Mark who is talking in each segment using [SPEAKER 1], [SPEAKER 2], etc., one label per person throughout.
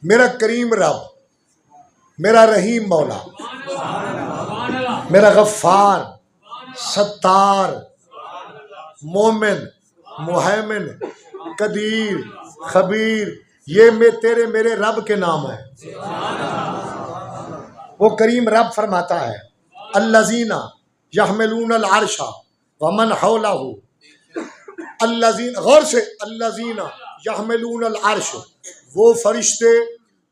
[SPEAKER 1] میرا کریم رب، میرا رحیم مولا، میرا غفار، ستار، مومن، محیمن، قدیر، خبیر، یہ میرے رب کے نام ہیں۔ وہ کریم رب فرماتا ہے الذین یحملون العرش ومن حولہ، الذین، غور سے، الذین یحملون العرش، وہ فرشتے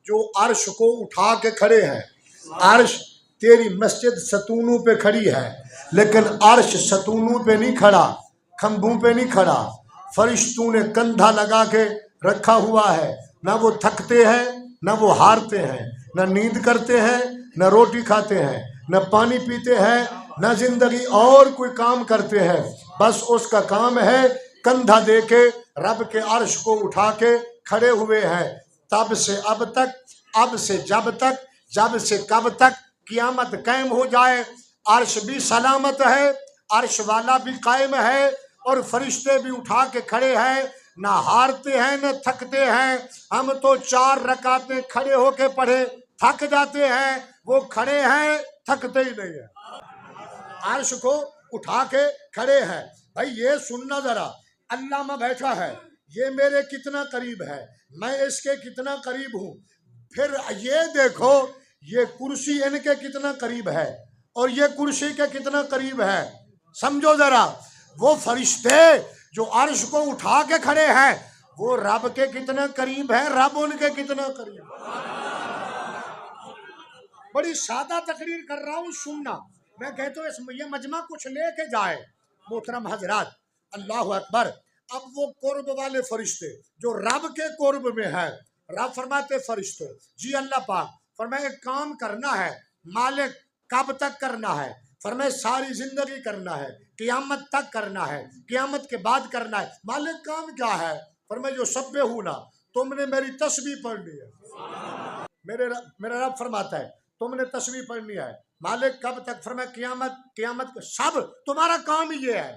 [SPEAKER 1] جو عرش کو اٹھا کے کھڑے ہیں۔ عرش تیری مسجد ستونوں پہ کھڑی ہے، لیکن عرش ستونوں پہ نہیں کھڑا، کھمبوں پہ نہیں کھڑا، فرشتوں نے کندھا لگا کے رکھا ہوا ہے۔ نہ وہ تھکتے ہیں، نہ وہ ہارتے ہیں، نہ نیند کرتے ہیں، نہ روٹی کھاتے ہیں، نہ پانی پیتے ہیں، نہ زندگی اور کوئی کام کرتے ہیں، بس اس کا کام ہے کندھا دے کے رب کے عرش کو اٹھا کے کھڑے ہوئے ہیں۔ تب سے اب تک، اب سے جب تک، جب سے کب تک قیامت قائم ہو جائے، عرش بھی سلامت ہے، عرش والا بھی قائم ہے، اور فرشتے بھی اٹھا کے کھڑے ہیں، نہ ہارتے ہیں نہ تھکتے ہیں۔ ہم تو 4 رکعتیں کھڑے ہو کے پڑھے تھک جاتے ہیں، وہ کھڑے ہیں تھکتے ہی نہیں ہیں، عرش کو اٹھا کے کھڑے ہیں۔ بھائی یہ سننا ذرا، اللہ میں بیٹھا ہے، یہ میرے کتنا قریب ہے، میں اس کے کتنا قریب ہوں۔ پھر یہ دیکھو یہ کرسی ان کے کتنا قریب ہے اور یہ کرسی کے کتنا قریب ہے، سمجھو ذرا۔ وہ فرشتے جو عرش کو اٹھا کے کھڑے ہیں وہ رب کے کتنا قریب ہیں، رب ان کے کتنا قریب ہے۔ بڑی سادہ تقریر کر رہا ہوں، سننا۔ میں کہتا ہوں یہ مجمع کچھ لے کے جائے۔ محترم حضرات، اللہ اکبر۔ اب وہ قرب والے فرشتے جو رب کے قرب میں ہیں، رب فرماتے فرشتوں، جی اللہ پاک فرمائے کام کرنا ہے، مالک کب تک کرنا ہے؟ فرمائے ساری زندگی کرنا ہے، قیامت تک کرنا ہے، قیامت کے بعد کرنا ہے۔ مالک کام کیا ہے؟ فرمائے جو سبحونا، تم نے میری تسبیح پڑھنی ہے۔ میرا رب فرماتا ہے تم نے تسبیح پڑھنی ہے۔ مالک کب تک؟ فرمایا قیامت، قیامت کو، سب تمہارا کام ہی یہ ہے۔